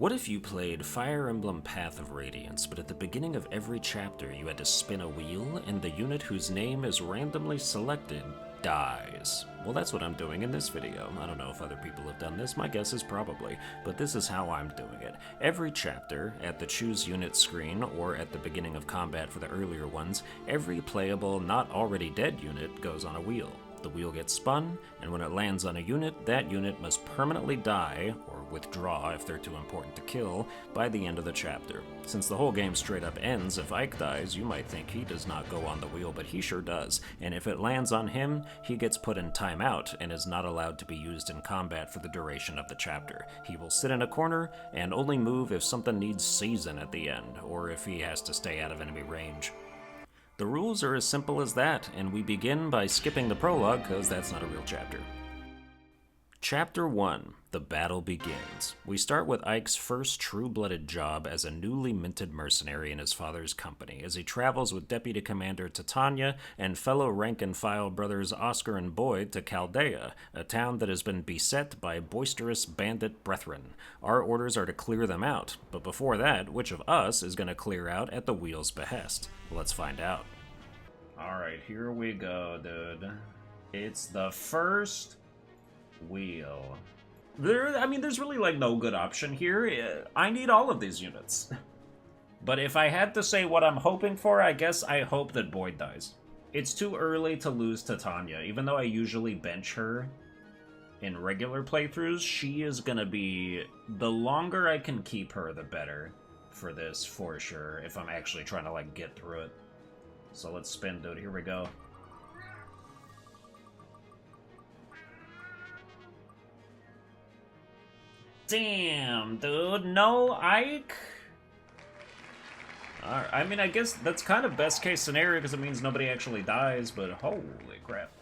What if you played Fire Emblem Path of Radiance, but at the beginning of every chapter you had to spin a wheel, and the unit whose name is randomly selected dies? Well, that's what I'm doing in this video. I don't know if other people have done this, my guess is probably, but this is how I'm doing it. Every chapter, at the Choose Unit screen, or at the beginning of combat for the earlier ones, every playable, not already dead unit goes on a wheel. The wheel gets spun, and when it lands on a unit, that unit must permanently die, or withdraw if they're too important to kill, by the end of the chapter. Since the whole game straight up ends if Ike dies, you might think he does not go on the wheel, but he sure does, and if it lands on him, he gets put in timeout and is not allowed to be used in combat for the duration of the chapter. He will sit in a corner and only move if something needs season at the end, or if he has to stay out of enemy range. The rules are as simple as that, and we begin by skipping the prologue, because that's not a real chapter. Chapter 1. The Battle Begins. We start with Ike's first true-blooded job as a newly minted mercenary in his father's company, as he travels with Deputy Commander Titania and fellow rank-and-file brothers Oscar and Boyd to Chaldea, a town that has been beset by boisterous bandit brethren. Our orders are to clear them out, but before that, which of us is going to clear out at the wheel's behest? Let's find out. Alright, here we go, dude. It's the first wheel. There's really, no good option here. I need all of these units. But if I had to say what I'm hoping for, I guess I hope that Boyd dies. It's too early to lose Titania. Even though I usually bench her in regular playthroughs, she is gonna be... The longer I can keep her, the better for this, for sure, if I'm actually trying to, get through it. So let's spin, dude. Here we go. Damn, dude. No Ike? Alright, I guess that's kind of best case scenario because it means nobody actually dies, but holy crap.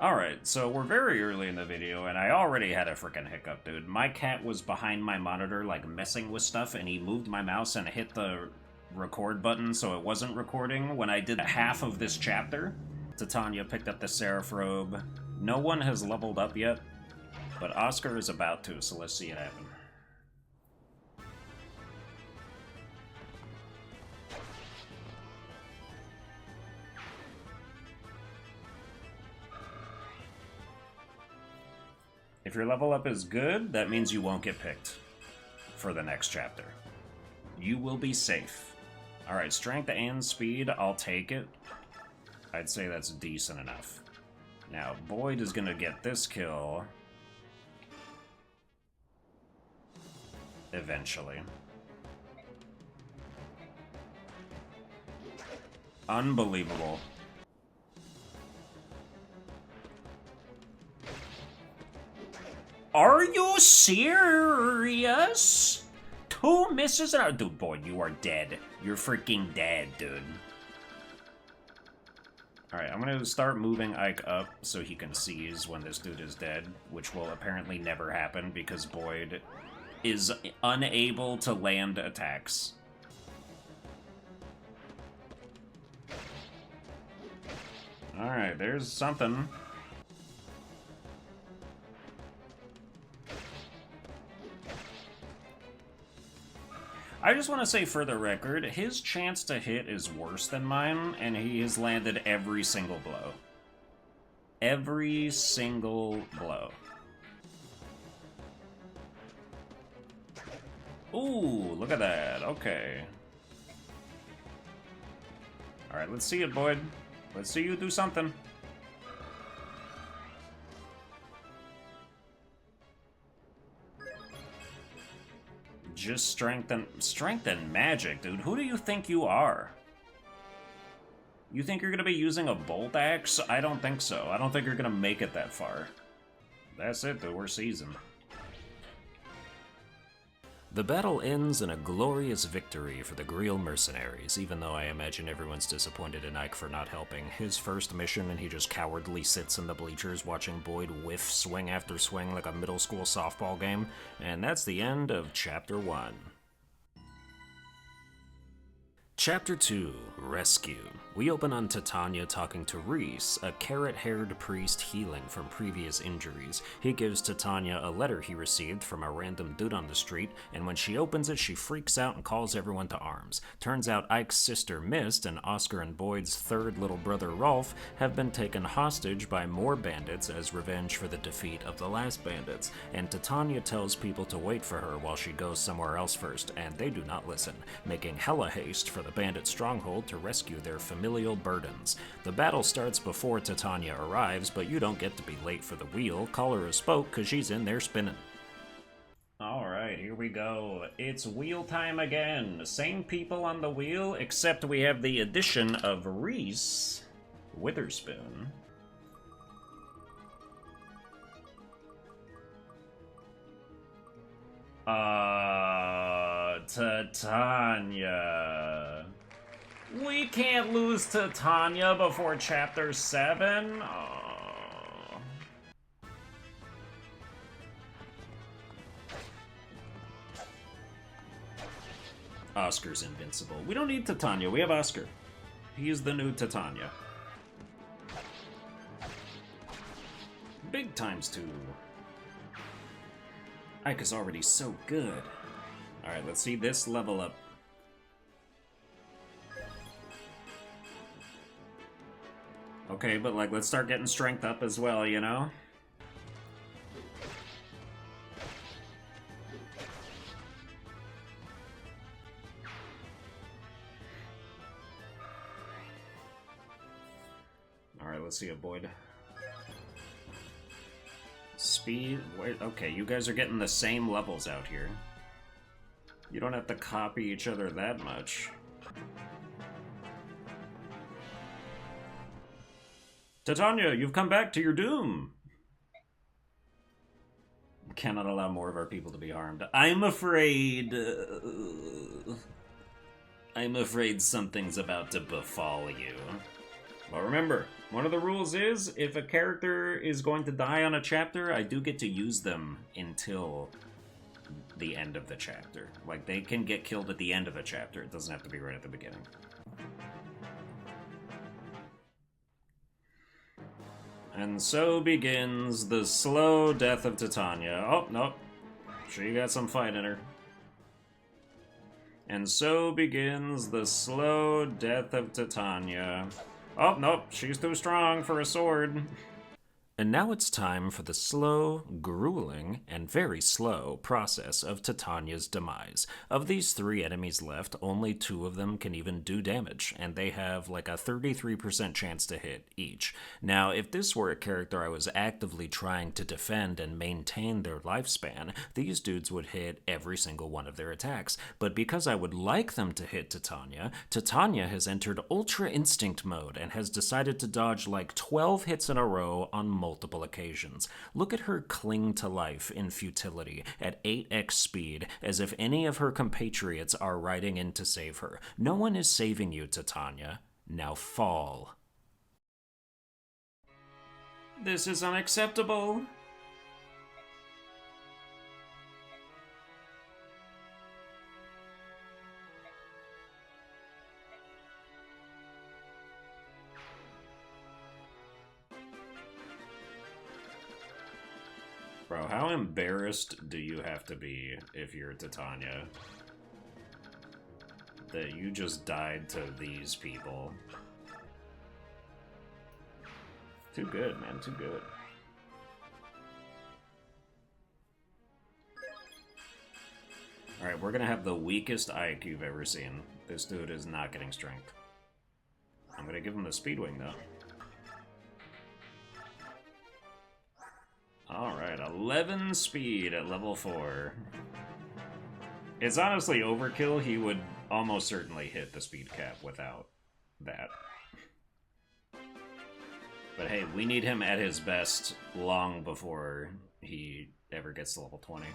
Alright, so we're very early in the video, and I already had a freaking hiccup, dude. My cat was behind my monitor, messing with stuff, and he moved my mouse and hit the record button so it wasn't recording when I did half of this chapter. Titania picked up the Seraph robe. No one has leveled up yet, but Oscar is about to, so let's see it happen. If your level up is good, that means you won't get picked for the next chapter. You will be safe. Alright, strength and speed, I'll take it. I'd say that's decent enough. Now, Boyd is gonna get this kill eventually. Unbelievable. Are you serious? 2 misses and... Dude, Boyd, you are dead. You're freaking dead, dude. Alright, I'm gonna start moving Ike up so he can seize when this dude is dead, which will apparently never happen because Boyd is unable to land attacks. Alright, there's something. I just want to say for the record, his chance to hit is worse than mine, and he has landed every single blow. Every single blow. Ooh, look at that. Okay. Alright, let's see it, Boyd. Let's see you do something. Just strength and magic, dude. Who do you think you are? You think you're gonna be using a bolt axe? I don't think so. I don't think you're gonna make it that far. That's it, dude. We're seasoned. The battle ends in a glorious victory for the Greel mercenaries, even though I imagine everyone's disappointed in Ike for not helping. His first mission, and he just cowardly sits in the bleachers watching Boyd whiff swing after swing like a middle school softball game, and that's the end of Chapter 1. Chapter 2, Rescue. We open on Titania talking to Reese, a carrot-haired priest healing from previous injuries. He gives Titania a letter he received from a random dude on the street, and when she opens it, she freaks out and calls everyone to arms. Turns out Ike's sister Mist and Oscar and Boyd's third little brother Rolf have been taken hostage by more bandits as revenge for the defeat of the last bandits, and Titania tells people to wait for her while she goes somewhere else first, and they do not listen, making hella haste for the bandit stronghold to rescue their familial burdens. The battle starts before Titania arrives, but you don't get to be late for the wheel. Call her a spoke, cause she's in there spinning. Alright, here we go. It's wheel time again. Same people on the wheel, except we have the addition of Reese Witherspoon. Titania. We can't lose Titania before Chapter 7? Oh. Oscar's invincible. We don't need Titania, we have Oscar. He's the new Titania. Big times 2. Ike is already so good. Alright, let's see this level up. Okay, but like, let's start getting strength up as well, you know? Alright, let's see it, Boyd. Speed, wait, okay, you guys are getting the same levels out here. You don't have to copy each other that much. Titania, you've come back to your doom! Cannot allow more of our people to be harmed. I'm afraid something's about to befall you. Well, remember, one of the rules is, if a character is going to die on a chapter, I do get to use them until the end of the chapter. Like, they can get killed at the end of a chapter. It doesn't have to be right at the beginning. And so begins the slow death of Titania. Oh, nope. She got some fight in her. And so begins the slow death of Titania. Oh, nope, she's too strong for a sword. And now it's time for the slow, grueling, and very slow process of Titania's demise. Of these 3 enemies left, only 2 of them can even do damage, and they have like a 33% chance to hit each. Now, if this were a character I was actively trying to defend and maintain their lifespan, these dudes would hit every single one of their attacks. But because I would like them to hit Titania, Titania has entered Ultra Instinct mode and has decided to dodge like 12 hits in a row on multiple occasions. Look at her cling to life in futility at 8x speed, as if any of her compatriots are riding in to save her. No one is saving you, Titania. Now fall. This is unacceptable. Bro, how embarrassed do you have to be if you're Titania? That you just died to these people. Too good, man, too good. Alright, we're gonna have the weakest Ike you've ever seen. This dude is not getting strength. I'm gonna give him the Speedwing, though. Alright, 11 speed at level 4. It's honestly overkill. He would almost certainly hit the speed cap without that. But hey, we need him at his best long before he ever gets to level 20.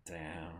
Damn.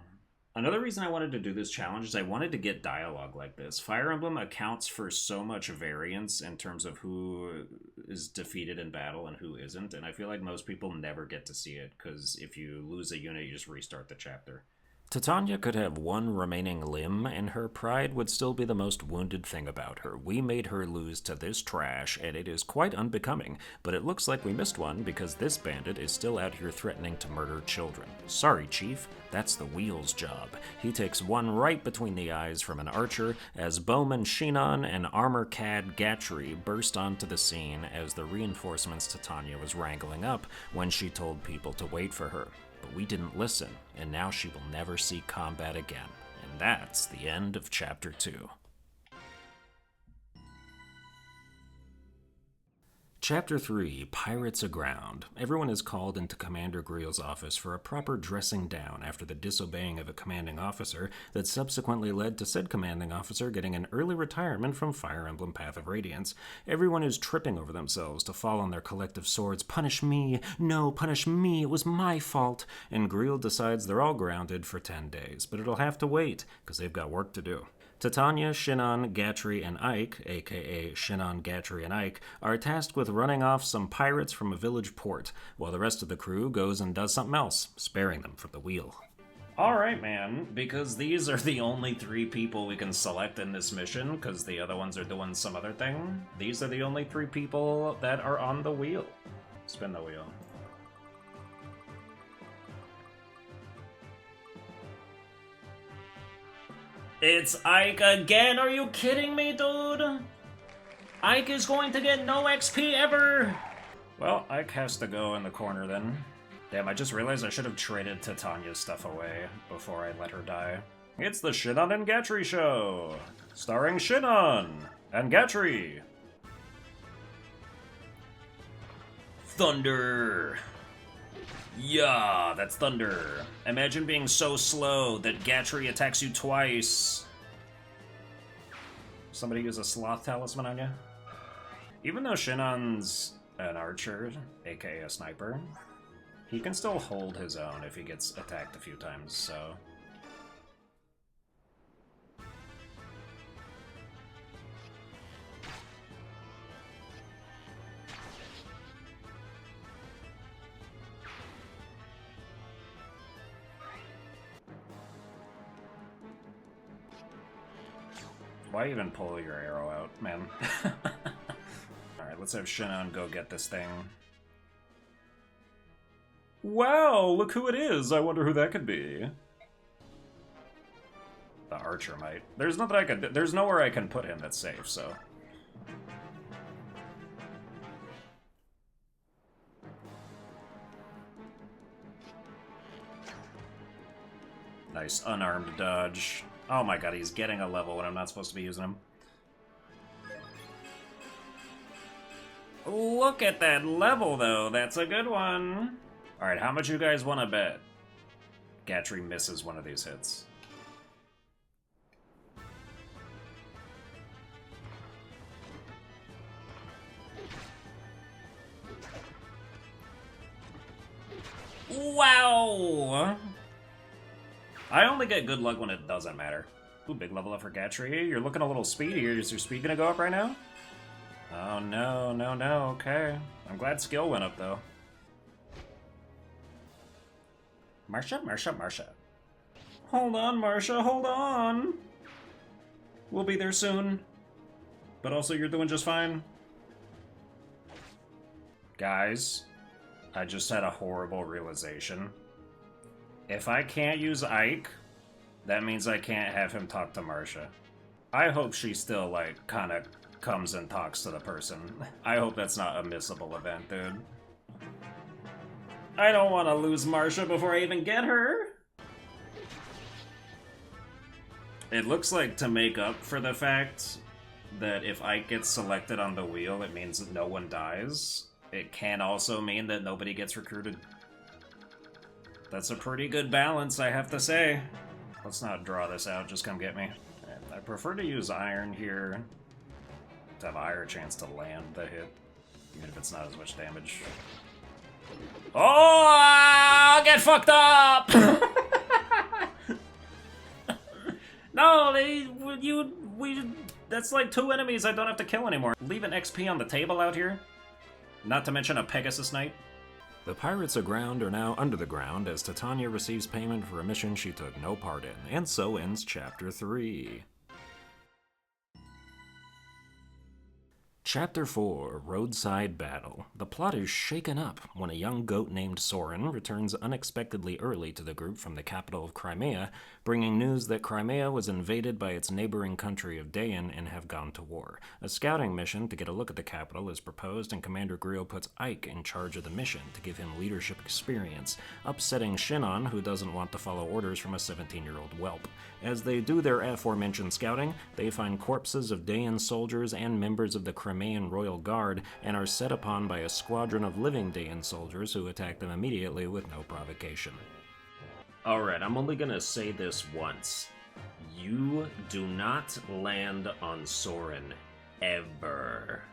Another reason I wanted to do this challenge is I wanted to get dialogue like this. Fire Emblem accounts for so much variance in terms of who is defeated in battle and who isn't, and I feel like most people never get to see it, because if you lose a unit, you just restart the chapter. Titania could have one remaining limb, and her pride would still be the most wounded thing about her. We made her lose to this trash, and it is quite unbecoming, but it looks like we missed one because this bandit is still out here threatening to murder children. Sorry, Chief, that's the Wheel's job. He takes one right between the eyes from an archer as Bowman Shinon and Armor Cad Gatry burst onto the scene as the reinforcements Titania was wrangling up when she told people to wait for her. But we didn't listen, and now she will never see combat again. And that's the end of Chapter 2. Chapter 3, Pirates Aground. Everyone is called into Commander Greel's office for a proper dressing down after the disobeying of a commanding officer that subsequently led to said commanding officer getting an early retirement from Fire Emblem Path of Radiance. Everyone is tripping over themselves to fall on their collective swords. Punish me! No, punish me! It was my fault! And Greel decides they're all grounded for 10 days, but it'll have to wait, because they've got work to do. Titania, Shinon, Gatry, and Ike, aka Shinon, Gatry, and Ike, are tasked with running off some pirates from a village port, while the rest of the crew goes and does something else, sparing them from the wheel. Alright, man, because these are the only 3 people we can select in this mission, because the other ones are doing some other thing, these are the only 3 people that are on the wheel. Spin the wheel. It's Ike again, are you kidding me, dude? Ike is going to get no XP ever! Well, Ike has to go in the corner then. Damn, I just realized I should have traded Titania's stuff away before I let her die. It's the Shinon and Gatry Show! Starring Shinon and Gatry! Thunder! Yeah, that's thunder. Imagine being so slow that Gatry attacks you twice. Somebody use a sloth talisman on you? Even though Shinon's an archer, aka a sniper, he can still hold his own if he gets attacked a few times, so... Why even pull your arrow out, man? Alright, let's have Shinon go get this thing. Wow, look who it is! I wonder who that could be. The archer might. There's nothing I can... There's nowhere I can put him that's safe, so... Nice unarmed dodge. Oh my god, he's getting a level when I'm not supposed to be using him. Look at that level, though. That's a good one. Alright, how much you guys want to bet? Gatry misses one of these hits. Wow! I only get good luck when it doesn't matter. Ooh, big level up for Gatry. You're looking a little speedy. Is your speed gonna go up right now? Oh, no, no, no, okay. I'm glad skill went up, though. Marsha, Marsha, Marsha. Hold on, Marsha, hold on! We'll be there soon. But also, you're doing just fine. Guys, I just had a horrible realization. If I can't use Ike, that means I can't have him talk to Marsha. I hope she still, like, kinda comes and talks to the person. I hope that's not a missable event, dude. I don't want to lose Marsha before I even get her! It looks like to make up for the fact that if Ike gets selected on the wheel, it means that no one dies. It can also mean that nobody gets recruited. That's a pretty good balance, I have to say. Let's not draw this out, just come get me. And I prefer to use iron here to have a higher chance to land the hit, even if it's not as much damage. Oh, get fucked up! No, that's like 2 enemies I don't have to kill anymore. Leave an XP on the table out here. Not to mention a Pegasus Knight. The pirates aground are now under the ground as Titania receives payment for a mission she took no part in, and so ends Chapter 3. Chapter 4, Roadside Battle. The plot is shaken up when a young goat named Soren returns unexpectedly early to the group from the capital of Crimea, bringing news that Crimea was invaded by its neighboring country of Dayan and have gone to war. A scouting mission to get a look at the capital is proposed, and Commander Griot puts Ike in charge of the mission to give him leadership experience, upsetting Shinon, who doesn't want to follow orders from a 17-year-old whelp. As they do their aforementioned scouting, they find corpses of Dayan soldiers and members of the Crimean Royal Guard, and are set upon by a squadron of living Dayan soldiers who attack them immediately with no provocation. Alright, I'm only gonna say this once. You do not land on Soren. Ever.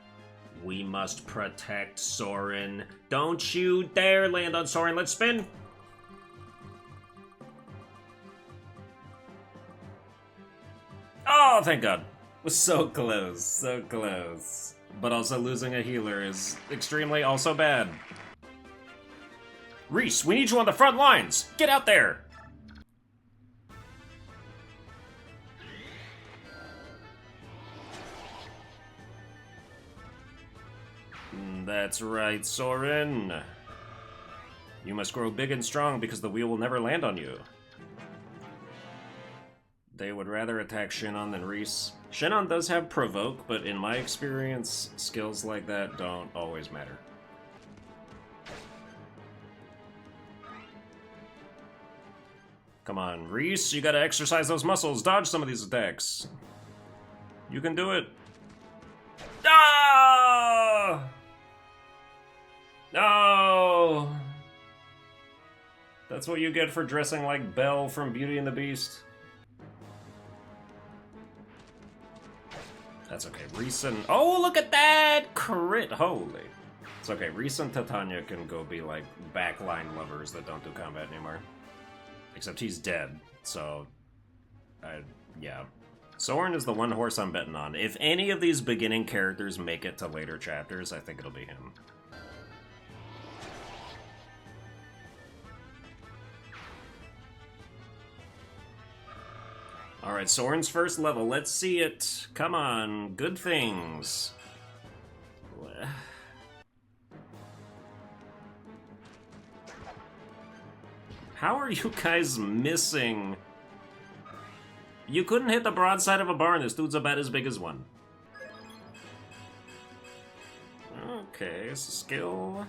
We must protect Soren. Don't you dare land on Soren. Let's spin! Oh, thank God. Was so close, so close. But also losing a healer is extremely also bad. Reese, we need you on the front lines! Get out there! That's right, Soren. You must grow big and strong because the wheel will never land on you. They would rather attack Shinon than Reese. Shinon does have Provoke, but in my experience, skills like that don't always matter. Come on, Reese, you gotta exercise those muscles, dodge some of these attacks. You can do it. Ah! No! That's what you get for dressing like Belle from Beauty and the Beast. That's okay. Reese and... Oh, look at that! Crit! Holy. It's okay. Reese and Titania can go be like backline lovers that don't do combat anymore. Except he's dead, so... yeah. Soren is the one horse I'm betting on. If any of these beginning characters make it to later chapters, I think it'll be him. Alright, Soren's first level. Let's see it. Come on. Good things. How are you guys missing? You couldn't hit the broadside of a barn. This dude's about as big as one. Okay, so skill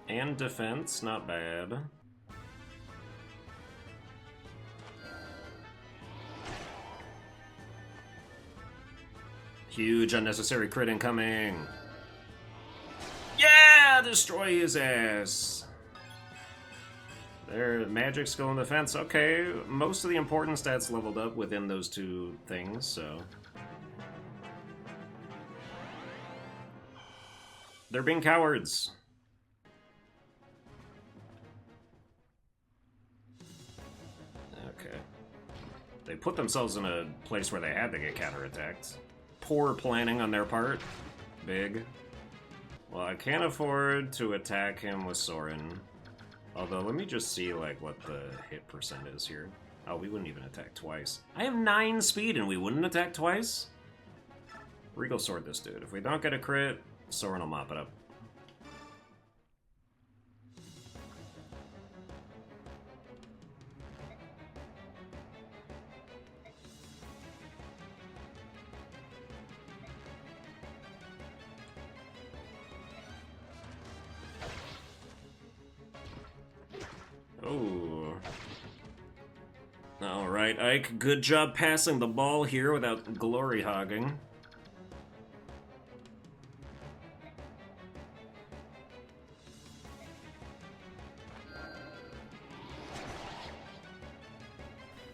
and defense. Not bad. Huge unnecessary crit incoming. Yeah! Destroy his ass. There, magic, skill, and defense. Okay, most of the important stats leveled up within those two things, so... They're being cowards. Okay. They put themselves in a place where they had to get counterattacked. Poor planning on their part. Big. Well, I can't afford to attack him with Soren. Although, let me just see, like, what the hit percent is here. Oh, we wouldn't even attack twice. I have 9 speed and we wouldn't attack twice? Regal Sword this dude. If we don't get a crit, Soren will mop it up. Oh. Alright, Ike, good job passing the ball here without glory hogging.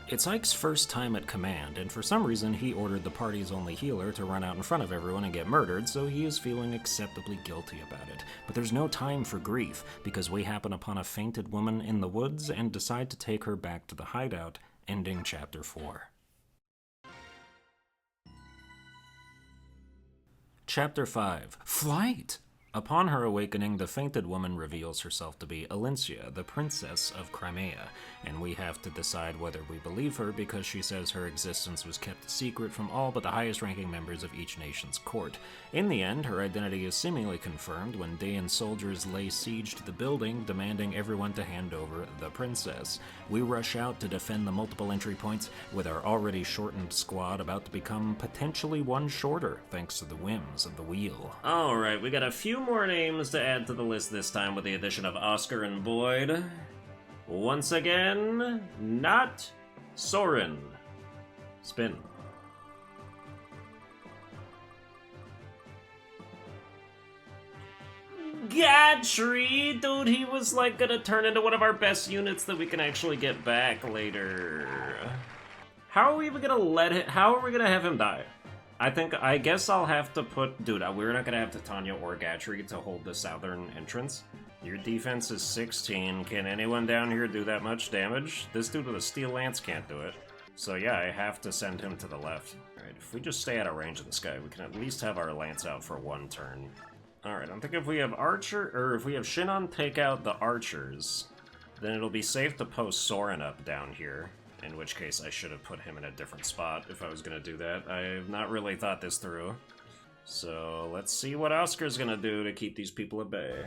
It's Ike's first time at command, and for some reason he ordered the party's only healer to run out in front of everyone and get murdered, so he is feeling acceptably guilty about it. But there's no time for grief, because we happen upon a fainted woman in the woods and decide to take her back to the hideout, ending Chapter 4. Chapter 5. Flight! Upon her awakening, the fainted woman reveals herself to be Alincia, the princess of Crimea, and we have to decide whether we believe her because she says her existence was kept secret from all but the highest-ranking members of each nation's court. In the end, her identity is seemingly confirmed when Daean soldiers lay siege to the building, demanding everyone to hand over the princess. We rush out to defend the multiple entry points, with our already shortened squad about to become potentially one shorter, thanks to the whims of the wheel. Alright, we got a few more names to add to the list this time with the addition of Oscar and Boyd. Once again, not Soren. Spin. Gatry! Dude, he was like gonna turn into one of our best units that we can actually get back later. How are we even gonna how are we gonna have him die? I guess I'll have to put... Dude, we're not gonna have Titania or Gatry to hold the southern entrance. Your defense is 16. Can anyone down here do that much damage? This dude with a steel lance can't do it. So yeah, I have to send him to the left. Alright, if we just stay out of range of this guy, we can at least have our lance out for one turn. Alright, I think if we have if we have Shinon take out the archers, then it'll be safe to post Soren up down here. In which case, I should have put him in a different spot if I was gonna do that. I've not really thought this through. So, let's see what Oscar's gonna do to keep these people at bay.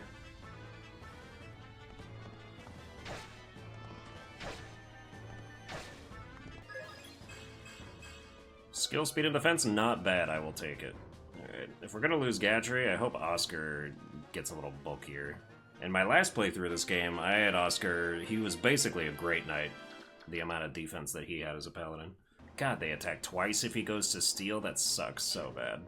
Skill, speed, and defense, not bad, I will take it. Alright, if we're gonna lose Gatry, I hope Oscar gets a little bulkier. In my last playthrough of this game, I had Oscar, he was basically a great knight. The amount of defense that he had as a paladin. God, they attack twice if he goes to steal? That sucks so bad.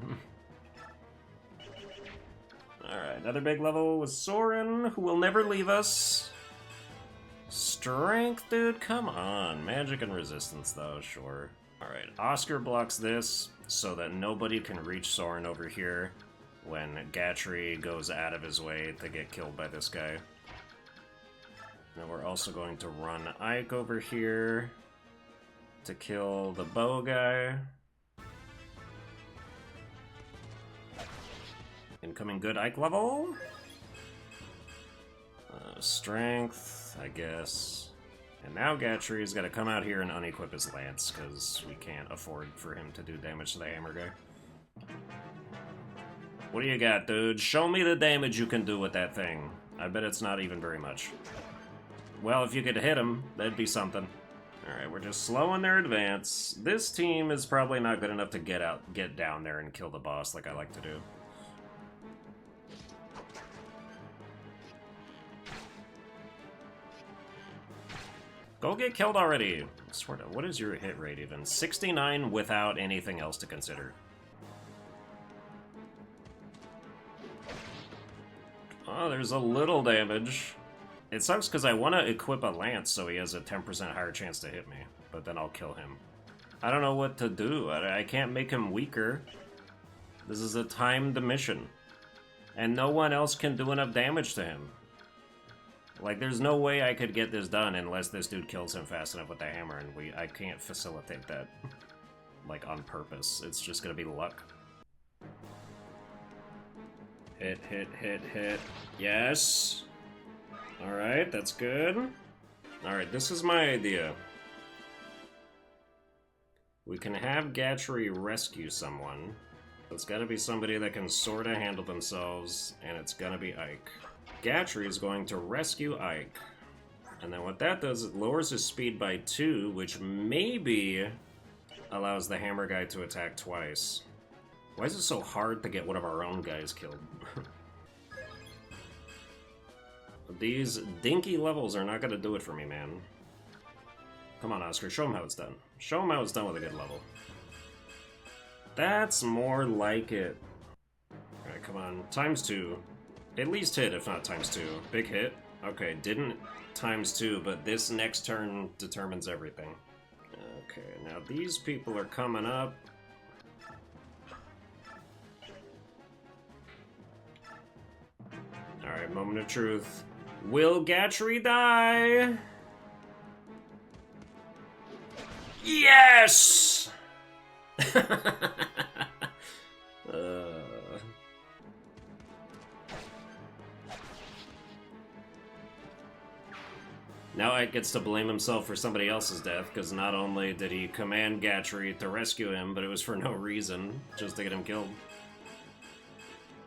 Alright, another big level with Soren, who will never leave us. Strength, dude? Come on. Magic and resistance, though, sure. Alright, Oscar blocks this so that nobody can reach Soren over here when Gatry goes out of his way to get killed by this guy. Now we're also going to run Ike over here to kill the bow guy. Incoming good Ike level. Strength, I guess. And now Gatry's got to come out here and unequip his lance, because we can't afford for him to do damage to the hammer guy. What do you got, dude? Show me the damage you can do with that thing. I bet it's not even very much. Well, if you could hit him, that'd be something. Alright, we're just slowing their advance. This team is probably not good enough to get down there and kill the boss like I like to do. Go get killed already! I swear to, what is your hit rate even? 69 without anything else to consider. Oh, there's a little damage. It sucks because I want to equip a lance so he has a 10% higher chance to hit me, but then I'll kill him. I don't know what to do. I can't make him weaker. This is a timed mission. And no one else can do enough damage to him. Like, there's no way I could get this done unless this dude kills him fast enough with the hammer, and I can't facilitate that, like, on purpose. It's just gonna be luck. Hit, hit, hit, hit. Yes! Alright, that's good. Alright, this is my idea. We can have Gatry rescue someone. It's gotta be somebody that can sorta handle themselves, and it's gonna be Ike. Gatry is going to rescue Ike. And then what that does, it lowers his speed by 2, which maybe allows the hammer guy to attack twice. Why is it so hard to get one of our own guys killed? These dinky levels are not gonna do it for me, man. Come on, Oscar, show him how it's done. Show him how it's done with a good level. That's more like it. Alright, come on. ×2. At least hit, if not ×2. Big hit. Okay, didn't ×2, but this next turn determines everything. Okay, now these people are coming up. Alright, moment of truth. Will Gatry die? Yes! Now Ike gets to blame himself for somebody else's death, because not only did he command Gatry to rescue him, but it was for no reason, just to get him killed.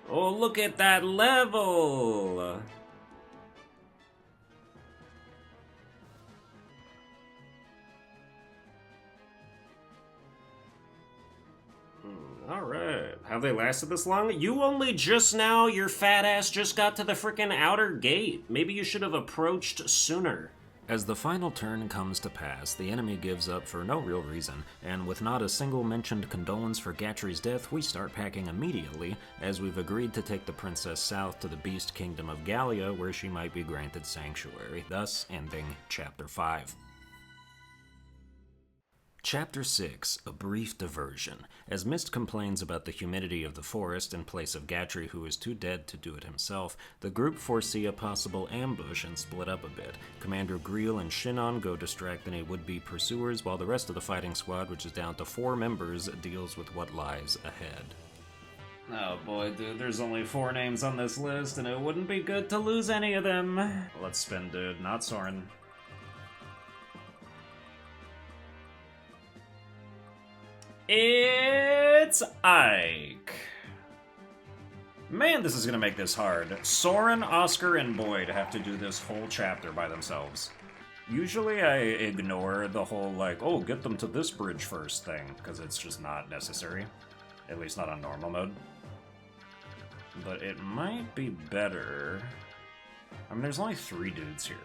Oh, look at that level! Alright. Have they lasted this long? You only just now, your fat ass just got to the frickin' outer gate. Maybe you should have approached sooner. As the final turn comes to pass, the enemy gives up for no real reason, and with not a single mentioned condolence for Gatry's death, we start packing immediately, as we've agreed to take the princess south to the Beast Kingdom of Gallia, where she might be granted sanctuary, thus ending Chapter 5. Chapter 6, A Brief Diversion. As Mist complains about the humidity of the forest in place of Gatry, who is too dead to do it himself, the group foresee a possible ambush and split up a bit. Commander Greel and Shinon go distract any would-be pursuers, while the rest of the fighting squad, which is down to 4 members, deals with what lies ahead. Oh boy, dude, there's only 4 names on this list, and it wouldn't be good to lose any of them. Let's spin, dude, not Soren. It's Ike. Man, this is gonna make this hard. Soren, Oscar, and Boyd have to do this whole chapter by themselves. Usually I ignore the whole, like, oh, get them to this bridge first thing, because it's just not necessary. At least not on normal mode. But it might be better... I mean, there's only 3 dudes here.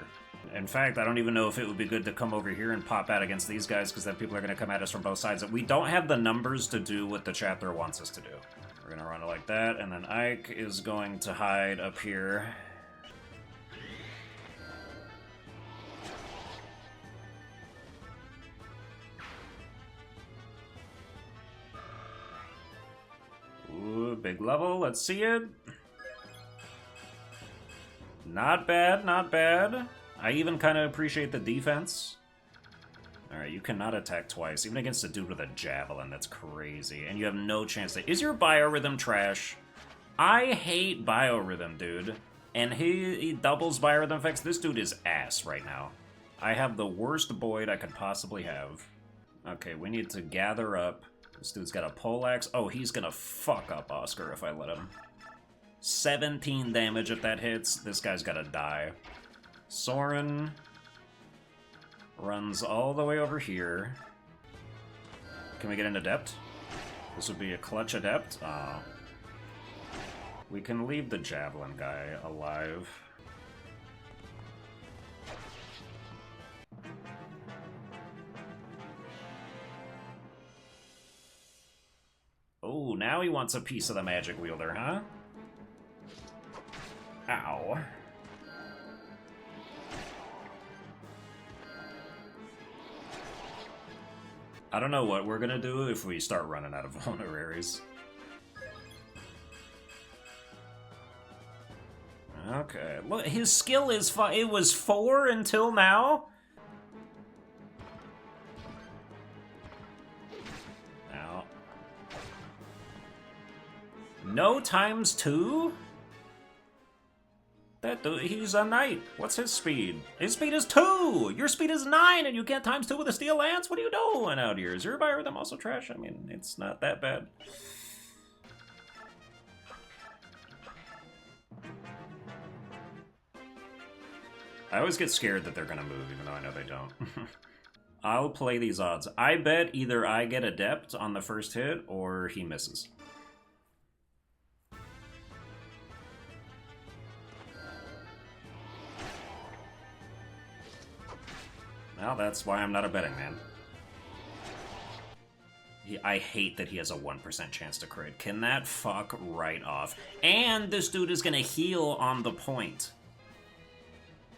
In fact, I don't even know if it would be good to come over here and pop out against these guys, because then people are going to come at us from both sides. We don't have the numbers to do what the chapter wants us to do. We're going to run it like that, and then Ike is going to hide up here. Ooh, big level. Let's see it. Not bad, not bad. I even kind of appreciate the defense. Alright, you cannot attack twice, even against a dude with a javelin. That's crazy. And you have no chance to... Is your biorhythm trash? I hate biorhythm, dude. And he doubles biorhythm effects. This dude is ass right now. I have the worst Boyd I could possibly have. Okay, we need to gather up. This dude's got a poleaxe. Oh, he's gonna fuck up Oscar if I let him. 17 damage if that hits. This guy's gotta die. Soren runs all the way over here. Can we get an adept? This would be a clutch adept. We can leave the javelin guy alive. Oh, now he wants a piece of the magic wielder, huh? Ow. I don't know what we're gonna do if we start running out of vulneraries. Okay, look, his skill is it was 4 until now? Ow. No times 2? That dude, he's a knight. What's his speed? His speed is 2! Your speed is 9, and you can't times 2 with a steel lance? What are you doing out here? Is your biorhythm also trash? I mean, it's not that bad. I always get scared that they're gonna move, even though I know they don't. I'll play these odds. I bet either I get adept on the first hit, or he misses. Well, that's why I'm not a betting man. I hate that he has a 1% chance to crit. Can that fuck right off? And this dude is gonna heal on the point.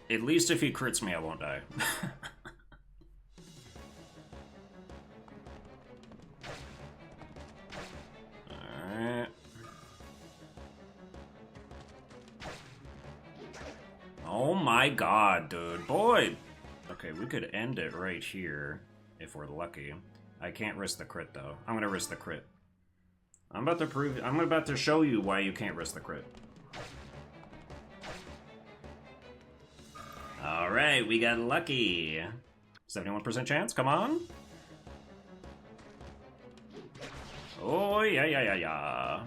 At least if he crits me, I won't die. Alright. Oh my god, dude. Boy! Okay, we could end it right here, if we're lucky. I can't risk the crit, though. I'm gonna risk the crit. I'm about to show you why you can't risk the crit. Alright, we got lucky. 71% chance, come on. Oh, yeah.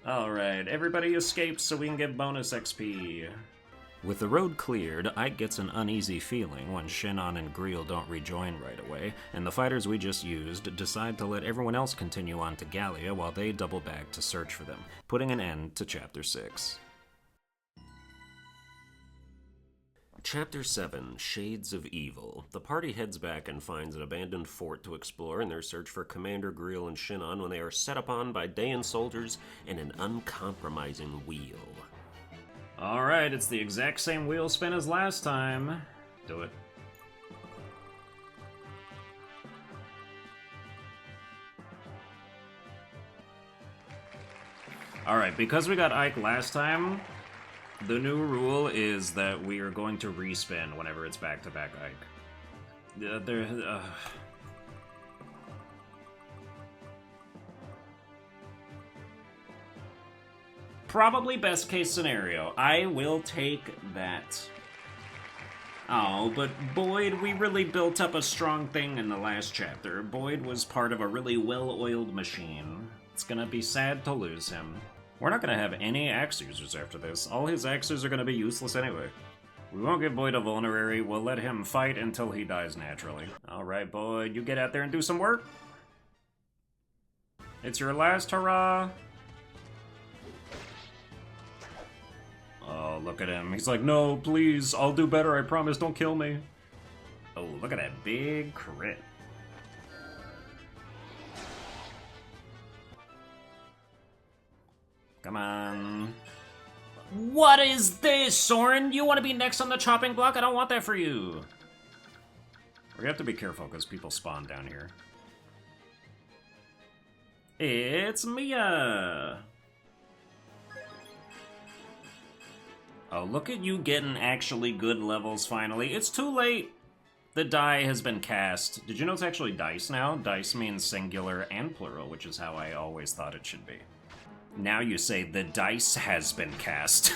Alright, everybody escapes so we can get bonus XP. With the road cleared, Ike gets an uneasy feeling when Shinon and Greel don't rejoin right away, and the fighters we just used decide to let everyone else continue on to Gallia while they double back to search for them, putting an end to Chapter 6. Chapter 7, Shades of Evil. The party heads back and finds an abandoned fort to explore in their search for Commander Greel and Shinon when they are set upon by Dayan soldiers and an uncompromising wheel. Alright, it's the exact same wheel spin as last time. Do it. Alright, because we got Ike last time, the new rule is that we are going to respin whenever it's back-to-back Ike. Probably best case scenario. I will take that. Oh, but Boyd, we really built up a strong thing in the last chapter. Boyd was part of a really well-oiled machine. It's gonna be sad to lose him. We're not gonna have any axe users after this. All his axes are gonna be useless anyway. We won't give Boyd a vulnerary. We'll let him fight until he dies naturally. Alright, Boyd, you get out there and do some work. It's your last hurrah. Oh, look at him. He's like, no, please, I'll do better, I promise, don't kill me. Oh, look at that big crit. Come on. What is this, Soren? You want to be next on the chopping block? I don't want that for you. We have to be careful because people spawn down here. It's Mia. Oh, look at you getting actually good levels finally. It's too late. The die has been cast. Did you know it's actually dice now? Dice means singular and plural, which is how I always thought it should be. Now you say the dice has been cast.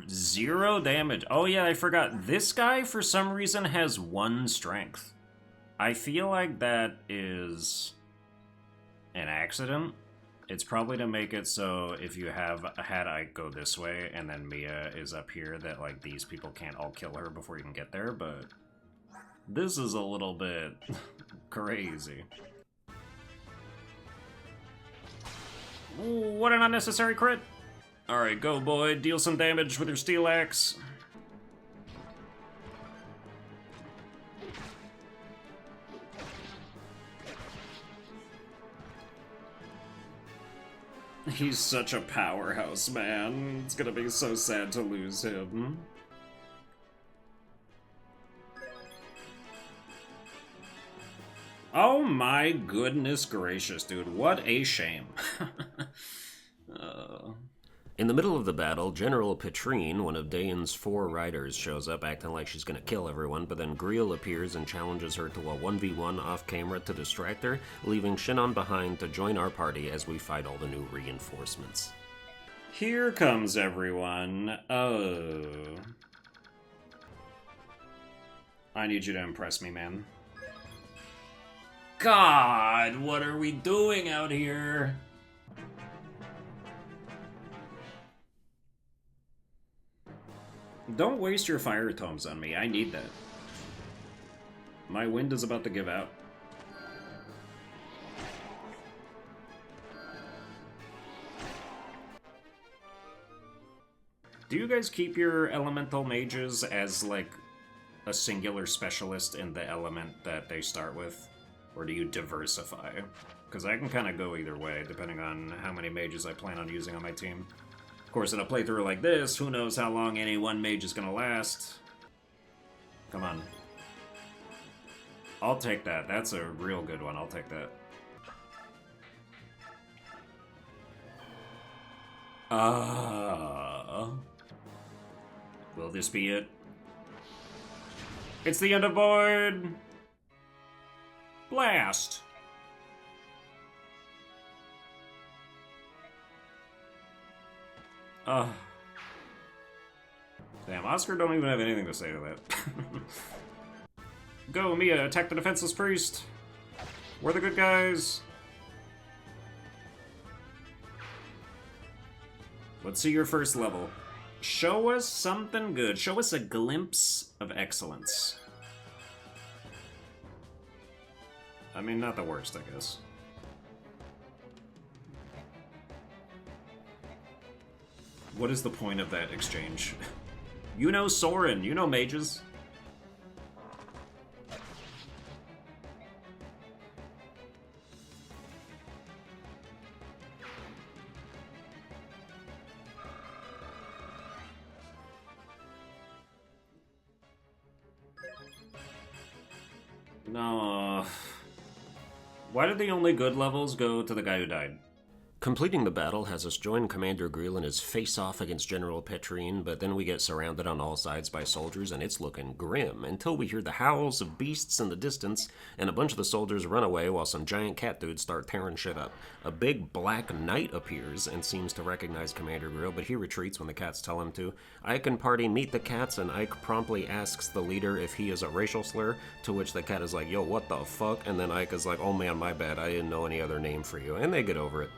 0 damage. Oh yeah, I forgot. This guy, for some reason, has 1 strength. I feel like that is an accident. It's probably to make it so if you have had Ike go this way and then Mia is up here, that like these people can't all kill her before you can get there, but this is a little bit crazy. Ooh, what an unnecessary crit! Alright, go boy, deal some damage with your steel axe. He's such a powerhouse, man. It's gonna be so sad to lose him. Oh my goodness gracious, dude. What a shame. In the middle of the battle, General Petrine, one of Dayan's 4 riders, shows up acting like she's gonna kill everyone, but then Greel appears and challenges her to a 1v1 off-camera to distract her, leaving Shinon behind to join our party as we fight all the new reinforcements. Here comes everyone. Oh. I need you to impress me, man. God, what are we doing out here? Don't waste your fire tomes on me, I need that. My wind is about to give out. Do you guys keep your elemental mages as, like, a singular specialist in the element that they start with? Or do you diversify? Because I can kind of go either way, depending on how many mages I plan on using on my team. Of course, in a playthrough like this, who knows how long any one mage is gonna last. Come on. I'll take that. That's a real good one. I'll take that. Will this be it? It's the end of Boyd! Blast! Damn, Oscar don't even have anything to say to that. Go, Mia, attack the defenseless priest! We're the good guys! Let's see your first level. Show us something good. Show us a glimpse of excellence. I mean, not the worst, I guess. What is the point of that exchange? You know Soren, you know mages. No. Why did the only good levels go to the guy who died? Completing the battle has us join Commander Greel in his face-off against General Petrine, but then we get surrounded on all sides by soldiers, and it's looking grim, until we hear the howls of beasts in the distance, and a bunch of the soldiers run away while some giant cat dudes start tearing shit up. A big black knight appears and seems to recognize Commander Greel, but he retreats when the cats tell him to. Ike and party meet the cats, and Ike promptly asks the leader if he is a racial slur, to which the cat is like, yo, what the fuck? And then Ike is like, oh man, my bad, I didn't know any other name for you, and they get over it.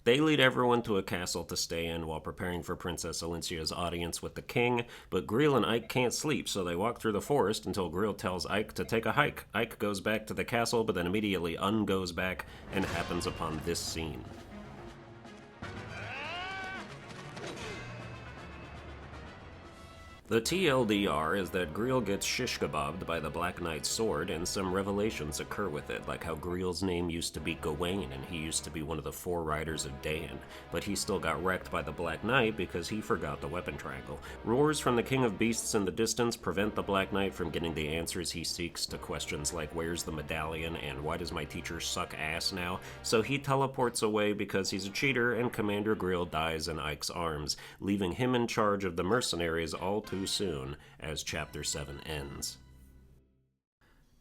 They lead everyone to a castle to stay in while preparing for Princess Alincia's audience with the king, but Greel and Ike can't sleep, so they walk through the forest until Greel tells Ike to take a hike. Ike goes back to the castle, but then immediately ungoes back and happens upon this scene. The TLDR is that Greel gets shish kebabbed by the Black Knight's sword, and some revelations occur with it, like how Greel's name used to be Gawain, and he used to be one of the 4 riders of Dan, but he still got wrecked by the Black Knight because he forgot the weapon triangle. Roars from the King of Beasts in the distance prevent the Black Knight from getting the answers he seeks to questions like where's the medallion and why does my teacher suck ass now, so he teleports away because he's a cheater, and Commander Greel dies in Ike's arms, leaving him in charge of the mercenaries all too soon as Chapter 7 ends.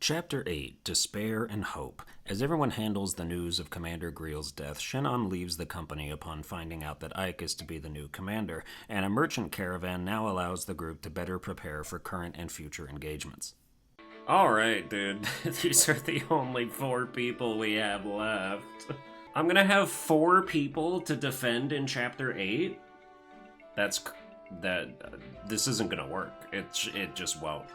Chapter 8, Despair and Hope. As everyone handles the news of Commander Greel's death, Shannon leaves the company upon finding out that Ike is to be the new commander, and a merchant caravan now allows the group to better prepare for current and future engagements. Alright, dude. These are the only 4 people we have left. I'm gonna have 4 people to defend in Chapter 8? This isn't gonna work. It just won't.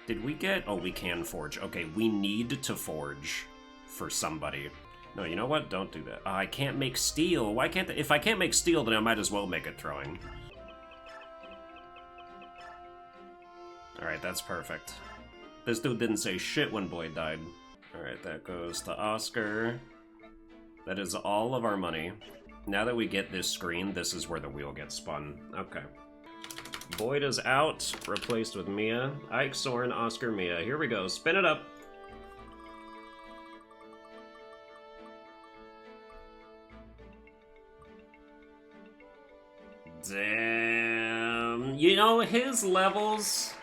Did we get... Oh, we can forge. Okay, we need to forge for somebody. No, you know what? Don't do that. I can't make steel. Why can't... If I can't make steel, then I might as well make it throwing. Alright, that's perfect. This dude didn't say shit when Boyd died. Alright, that goes to Oscar. That is all of our money. Now that we get this screen, this is where the wheel gets spun. Okay. Boyd is out, replaced with Mia. Ike, Soren, Oscar, Mia. Here we go. Spin it up. Damn. You know, his levels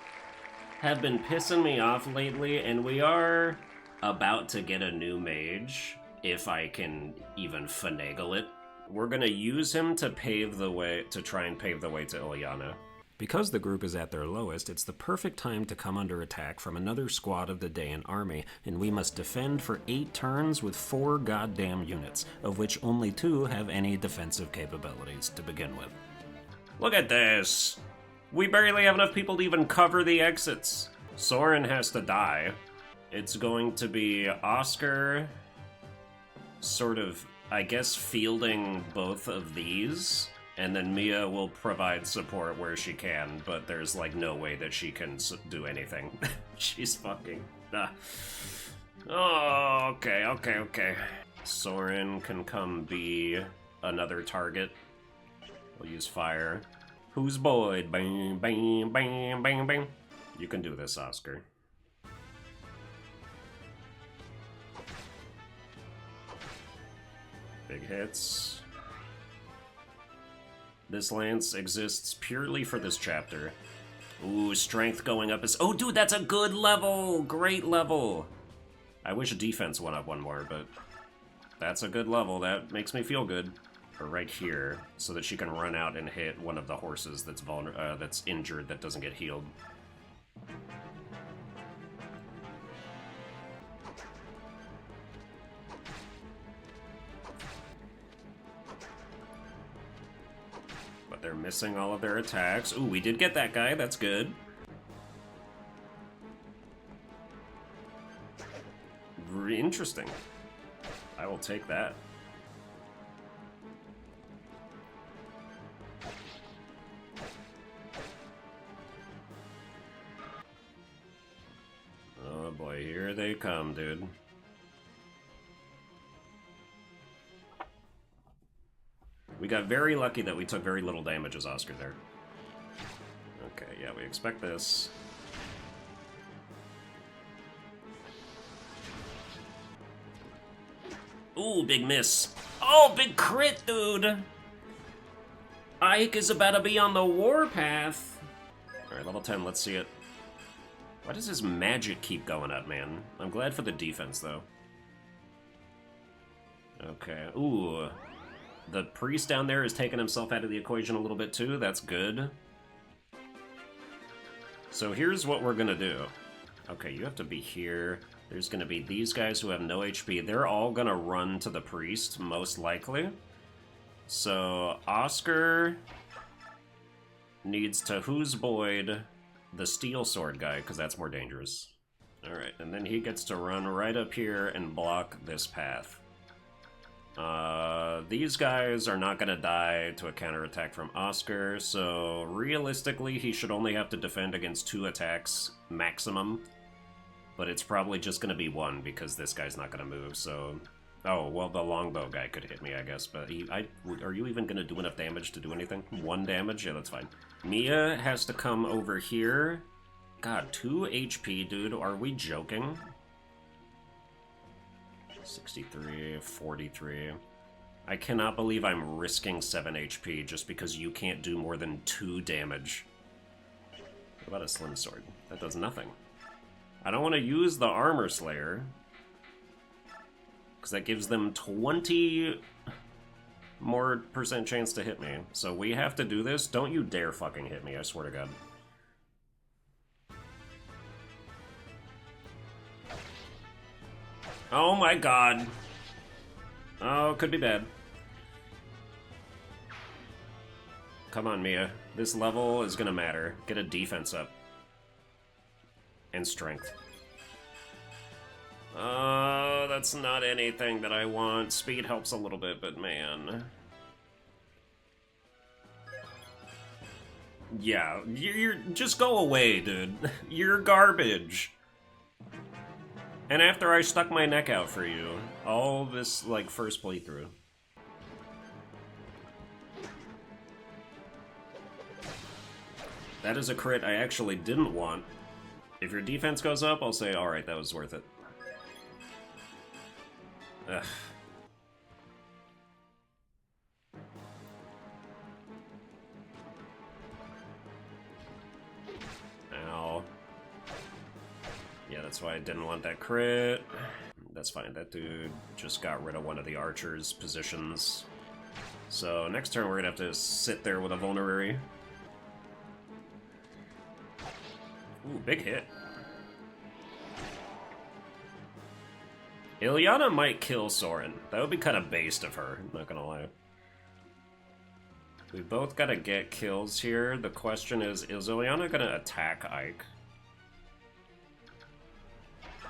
have been pissing me off lately, and we are about to get a new mage, if I can even finagle it. We're gonna use him to pave the way, to try and pave the way to Ilyana. Because the group is at their lowest, it's the perfect time to come under attack from another squad of the Dayan army, and we must defend for 8 turns with 4 goddamn units, of which only 2 have any defensive capabilities to begin with. Look at this! We barely have enough people to even cover the exits. Soren has to die. It's going to be Oscar, sort of, I guess, fielding both of these, and then Mia will provide support where she can, but there's, like, no way that she can do anything. She's fucking... Oh, okay. Soren can come be another target. We'll use fire. Who's Boyd? Bang, bang, bang, bang, bang. You can do this, Oscar. Big hits. This lance exists purely for this chapter. Ooh, strength going up is... Oh, dude, that's a good level! Great level! I wish defense went up 1 more, but... That's a good level. That makes me feel good. or right here, so that she can run out and hit one of the horses that's that's injured, that doesn't get healed. But they're missing all of their attacks. Ooh, we did get that guy, that's good. Interesting. I will take that. Oh boy, here they come, dude. We got very lucky that we took very little damage as Oscar there. Okay, yeah, we expect this. Ooh, big miss. Oh, big crit, dude! Ike is about to be on the warpath. Alright, level 10, let's see it. Why does his magic keep going up, man? I'm glad for the defense, though. Okay, ooh. The priest down there is taking himself out of the equation a little bit, too. That's good. So here's what we're gonna do. Okay, you have to be here. There's gonna be these guys who have no HP. They're all gonna run to the priest, most likely. So, Oscar needs to Who's Boyd the steel sword guy, because that's more dangerous. Alright, and then he gets to run right up here and block this path. These guys are not gonna die to a counterattack from Oscar, so realistically he should only have to defend against 2 attacks maximum. But it's probably just gonna be 1 because this guy's not gonna move, so... Oh, well, the longbow guy could hit me, I guess, but are you even gonna do enough damage to do anything? 1 damage? Yeah, that's fine. Mia has to come over here. God, 2 HP, dude. Are we joking? 63, 43. I cannot believe I'm risking 7 HP just because you can't do more than 2 damage. What about a slim sword? That does nothing. I don't want to use the armor slayer, because that gives them 20 more % chance to hit me. So we have to do this. Don't you dare fucking hit me, I swear to God. Oh my God. Oh, could be bad. Come on, Mia. This level is gonna matter. Get a defense up. And strength. That's not anything that I want. Speed helps a little bit, but man. Yeah, you're just go away, dude. You're garbage. And after I stuck my neck out for you, all this, like, first playthrough. That is a crit I actually didn't want. If your defense goes up, I'll say, alright, that was worth it. Ugh. Ow. Yeah, that's why I didn't want that crit. That's fine, that dude just got rid of one of the archer's positions. So next turn we're gonna have to sit there with a vulnerary. Ooh, big hit. Ilyana might kill Soren. That would be kind of based of her, not gonna lie. We both gotta get kills here. The question is Ilyana gonna attack Ike?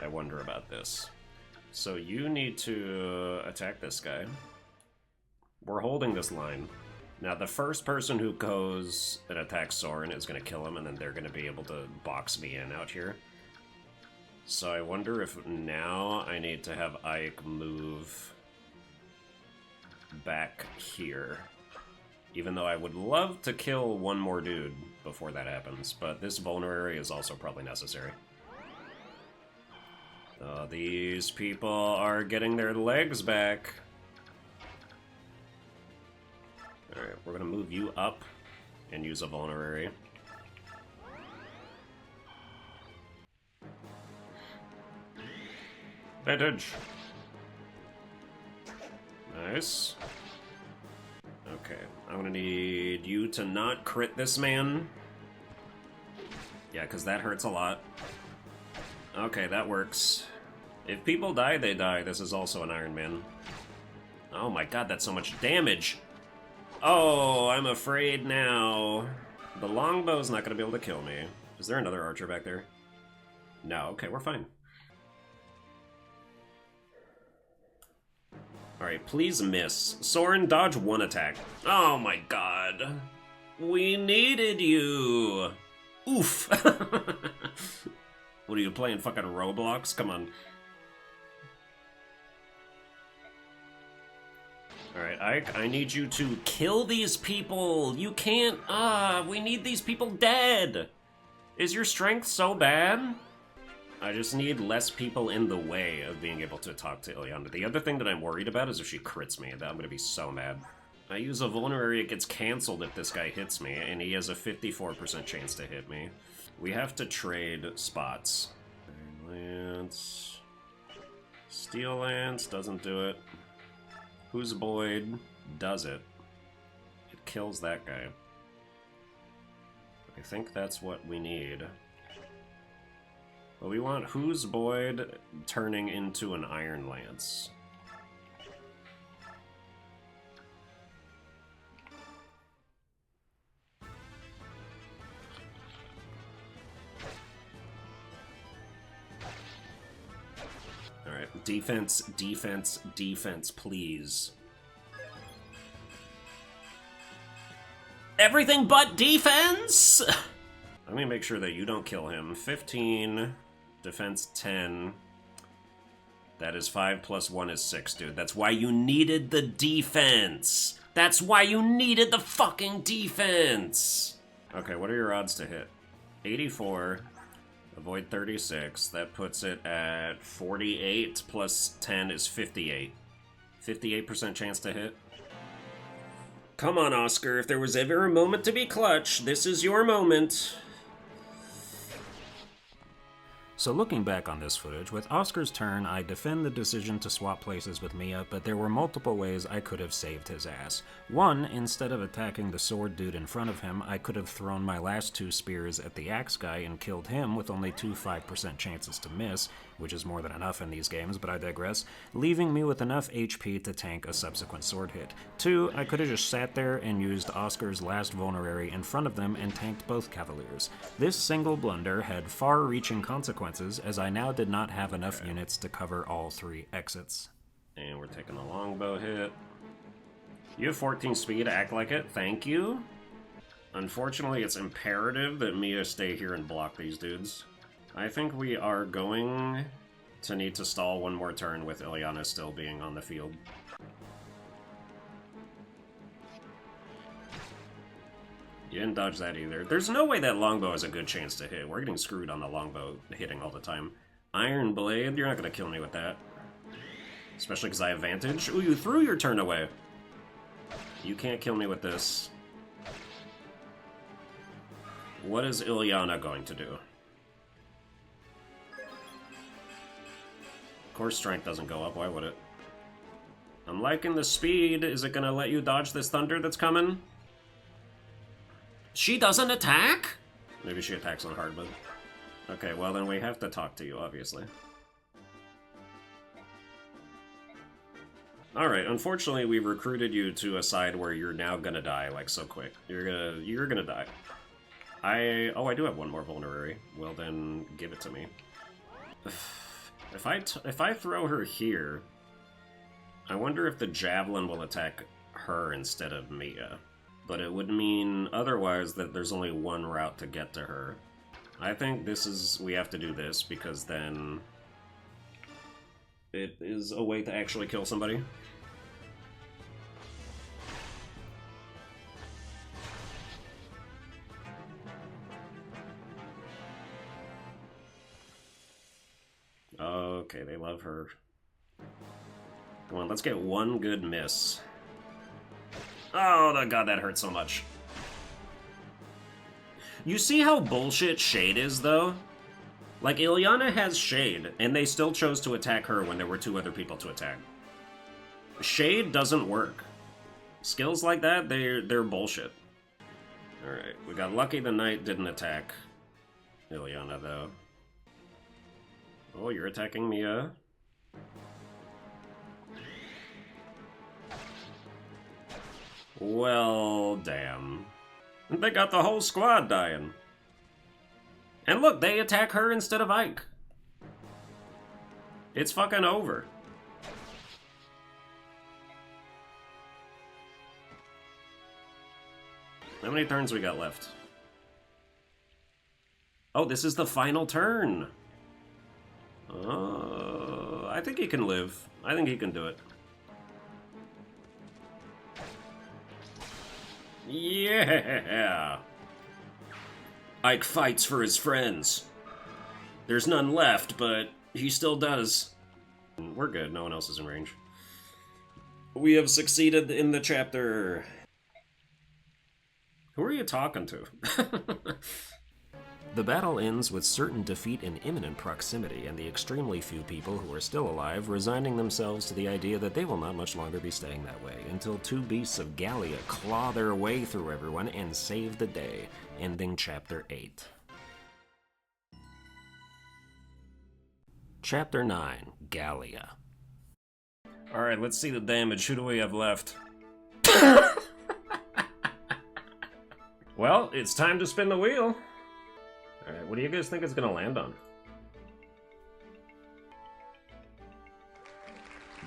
I wonder about this. So you need to attack this guy. We're holding this line. Now the first person who goes and attacks Soren is gonna kill him, and then they're gonna be able to box me in out here. So I wonder if now I need to have Ike move back here. Even though I would love to kill one more dude before that happens, but this vulnerary is also probably necessary. These people are getting their legs back. Alright, we're gonna move you up and use a vulnerary. Advantage. Nice. Okay, I'm gonna need you to not crit this man. Yeah, because that hurts a lot. Okay, that works. If people die, they die. This is also an Iron Man. Oh my god, that's so much damage! Oh, I'm afraid now. The longbow's not gonna be able to kill me. Is there another archer back there? No, okay, we're fine. Alright, please miss. Soren, dodge one attack. Oh my god. We needed you! Oof! What are you playing, fucking Roblox? Come on. Alright, Ike, I need you to kill these people! You can't... we need these people dead! Is your strength so bad? I just need less people in the way of being able to talk to Ilyana. The other thing that I'm worried about is if she crits me. I'm gonna be so mad. I use a vulnerary, it gets cancelled if this guy hits me, and he has a 54% chance to hit me. We have to trade spots. Lance... Steel Lance doesn't do it. Who's Boyd does it. It kills that guy. I think that's what we need. But we want Who's Boyd turning into an Iron Lance. Alright, defense, defense, defense, please. Everything but defense! Let me make sure that you don't kill him. 15, defense 10. That is 5 plus 1 is 6, dude. That's why you needed the defense! That's why you needed the fucking defense! Okay, what are your odds to hit? 84. Avoid 36. That puts it at 48 plus 10 is 58. 58% chance to hit. Come on, Oscar. If there was ever a moment to be clutch, this is your moment. So looking back on this footage, with Oscar's turn, I defend the decision to swap places with Mia, but there were multiple ways I could have saved his ass. One, instead of attacking the sword dude in front of him, I could have thrown my last 2 spears at the axe guy and killed him with only 2 5% chances to miss, which is more than enough in these games, but I digress, leaving me with enough HP to tank a subsequent sword hit. 2, I could have just sat there and used Oscar's last vulnerary in front of them and tanked both cavaliers. This single blunder had far-reaching consequences, as I now did not have enough units to cover all 3 exits. And we're taking a longbow hit. You have 14 speed, act like it, thank you. Unfortunately, it's imperative that Mia stay here and block these dudes. I think we are going to need to stall one more turn with Ilyana still being on the field. You didn't dodge that either. There's no way that longbow has a good chance to hit. We're getting screwed on the longbow hitting all the time. Iron Blade, you're not going to kill me with that. Especially because I have Vantage. Ooh, you threw your turn away. You can't kill me with this. What is Ilyana going to do? Of course strength doesn't go up, why would it? I'm liking the speed. Is it gonna let you dodge this thunder that's coming? She doesn't attack? Maybe she attacks on hard mode. Okay, well then we have to talk to you, obviously. Alright, unfortunately we recruited you to a side where you're now gonna die, like, so quick. You're gonna die. Oh, I do have one more vulnerary. Well then, give it to me. If I throw her here, I wonder if the javelin will attack her instead of Mia. But it would mean otherwise that there's only one route to get to her. I think we have to do this because then it is a way to actually kill somebody. Okay, they love her. Come on, let's get one good miss. Oh, god, that hurt so much. You see how bullshit Shade is, though? Like, Ilyana has Shade, and they still chose to attack her when there were 2 other people to attack. Shade doesn't work. Skills like that, they're bullshit. Alright, we got lucky the knight didn't attack Ilyana, though. Oh, you're attacking Mia. Well, damn. They got the whole squad dying. And look, they attack her instead of Ike. It's fucking over. How many turns we got left? Oh, this is the final turn. I think he can live. I think he can do it. Yeah! Ike fights for his friends. There's none left, but he still does. We're good, no one else is in range. We have succeeded in the chapter. Who are you talking to? The battle ends with certain defeat in imminent proximity, and the extremely few people who are still alive resigning themselves to the idea that they will not much longer be staying that way, until two beasts of Gallia claw their way through everyone and save the day, ending Chapter 8. Chapter 9, Gallia. Alright, let's see the damage. Who do we have left? Well, it's time to spin the wheel. Alright, what do you guys think it's gonna land on?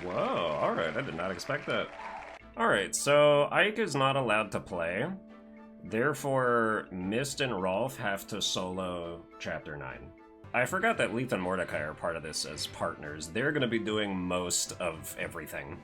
Whoa, alright, I did not expect that. Alright, so Ike is not allowed to play. Therefore, Mist and Rolf have to solo Chapter 9. I forgot that Leith and Mordecai are part of this as partners. They're gonna be doing most of everything.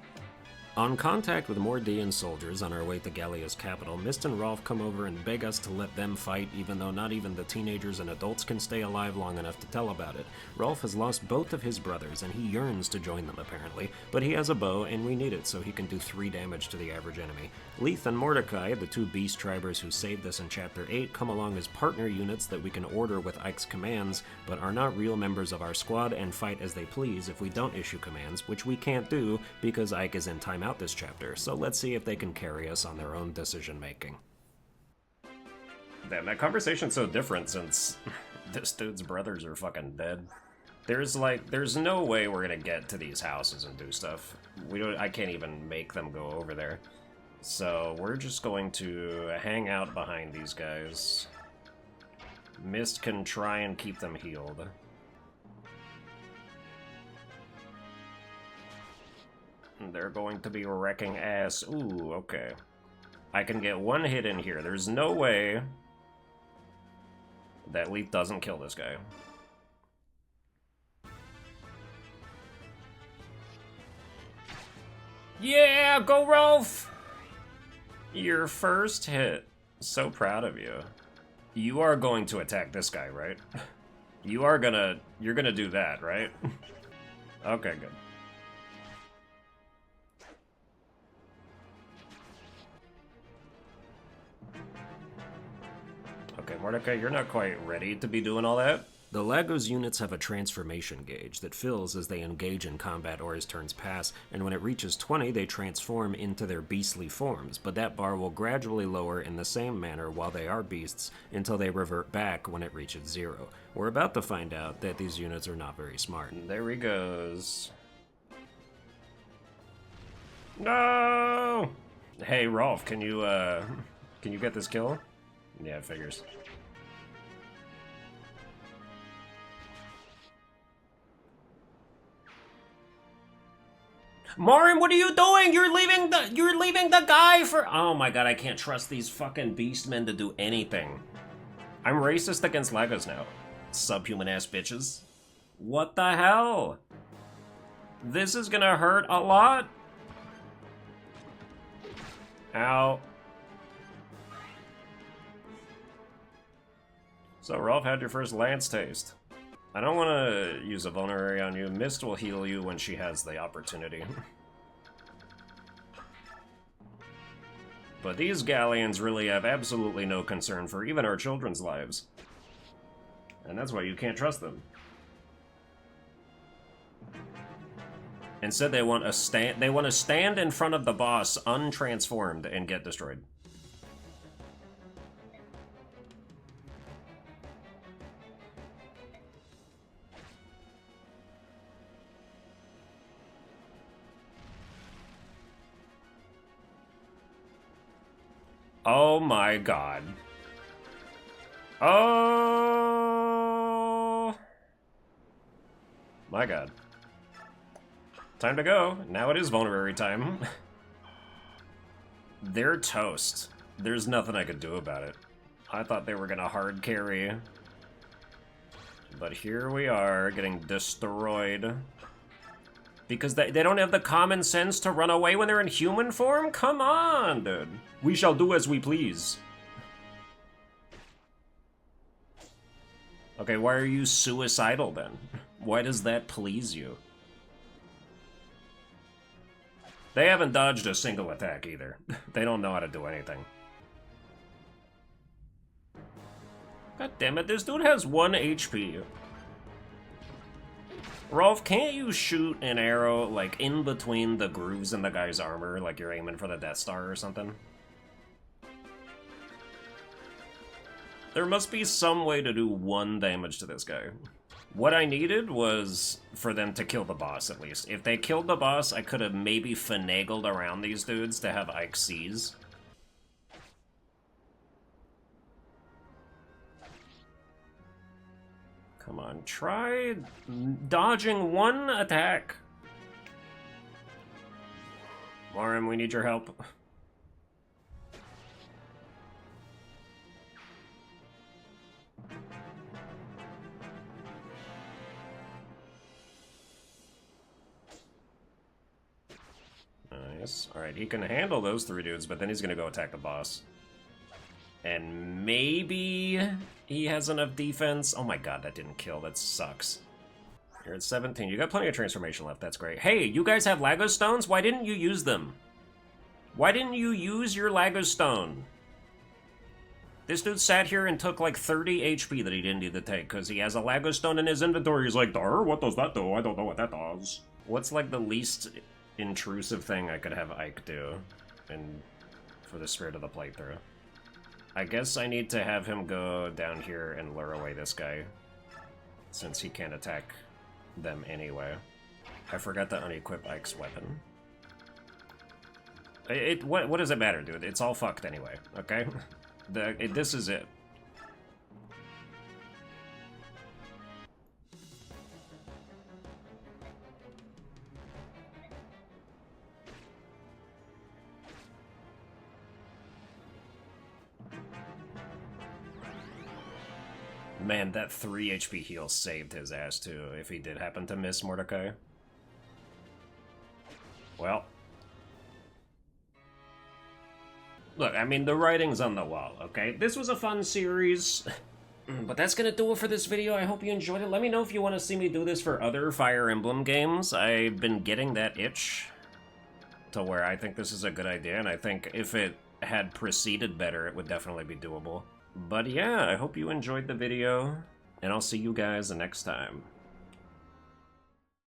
On contact with more Daean soldiers on our way to Gallia's capital, Mist and Rolf come over and beg us to let them fight, even though not even the teenagers and adults can stay alive long enough to tell about it. Rolf has lost both of his brothers, and he yearns to join them apparently, but he has a bow, and we need it so he can do 3 damage to the average enemy. Leith and Mordecai, the 2 beast tribers who saved us in Chapter 8, come along as partner units that we can order with Ike's commands, but are not real members of our squad and fight as they please if we don't issue commands, which we can't do because Ike is in timeout this chapter, so let's see if they can carry us on their own decision-making. Damn, that conversation's so different since this dude's brothers are fucking dead. There's no way we're gonna get to these houses and do stuff. I can't even make them go over there. So we're just going to hang out behind these guys. Mist can try and keep them healed. They're going to be wrecking ass. Ooh, okay. I can get 1 hit in here. There's no way that Leith doesn't kill this guy. Yeah, go Rolf! Your first hit. So proud of you. You are going to attack this guy, right? You're gonna do that, right? Okay, good. Okay, Mordecai, you're not quite ready to be doing all that. The Lagos units have a transformation gauge that fills as they engage in combat or as turns pass, and when it reaches 20, they transform into their beastly forms, but that bar will gradually lower in the same manner while they are beasts until they revert back when it reaches 0. We're about to find out that these units are not very smart. There he goes. No! Hey, Rolf, can you get this kill? Yeah, it figures. Marin, what are you doing? You're leaving the guy for— Oh my god, I can't trust these fucking beastmen to do anything. I'm racist against Legos now. Subhuman ass bitches. What the hell? This is gonna hurt a lot. Ow. So, Rolf had your first lance taste. I don't want to use a vulnerary on you. Mist will heal you when she has the opportunity. But these Gallians really have absolutely no concern for even our children's lives. And that's why you can't trust them. Instead, they want to stand in front of the boss untransformed and get destroyed. Oh my god. Oh my god. Time to go. Now it is vulnerary time. They're toast. There's nothing I could do about it. I thought they were gonna hard carry. But here we are, getting destroyed. Because they don't have the common sense to run away when they're in human form? Come on, dude. We shall do as we please. Okay, why are you suicidal then? Why does that please you? They haven't dodged a single attack either. They don't know how to do anything. God damn it, this dude has 1 HP. Rolf, can't you shoot an arrow, like, in between the grooves in the guy's armor, like you're aiming for the Death Star or something? There must be some way to do 1 damage to this guy. What I needed was for them to kill the boss, at least. If they killed the boss, I could have maybe finagled around these dudes to have Ike seize. Come on, try dodging 1 attack. Lauren, we need your help. Nice. Alright, he can handle those 3 dudes, but then he's gonna go attack the boss. And maybe he has enough defense. Oh my god, that didn't kill. That sucks. You're at 17. You got plenty of transformation left. That's great. Hey, you guys have Lagos stones? Why didn't you use them? Why didn't you use your Lagos stone? This dude sat here and took like 30 HP that he didn't need to take because he has a Lagos stone in his inventory. He's like, "Dar, what does that do? I don't know what that does." What's like the least intrusive thing I could have Ike do for the Spirit of the playthrough? I guess I need to have him go down here and lure away this guy, since he can't attack them anyway. I forgot to unequip Ike's weapon. What does it matter, dude? It's all fucked anyway, okay? This is it. Man, that 3 HP heal saved his ass, too, if he did happen to miss Mordecai. Well. Look, I mean, the writing's on the wall, okay? This was a fun series, but that's gonna do it for this video. I hope you enjoyed it. Let me know if you want to see me do this for other Fire Emblem games. I've been getting that itch to where I think this is a good idea, and I think if it had proceeded better, it would definitely be doable. But yeah, I hope you enjoyed the video, and I'll see you guys next time.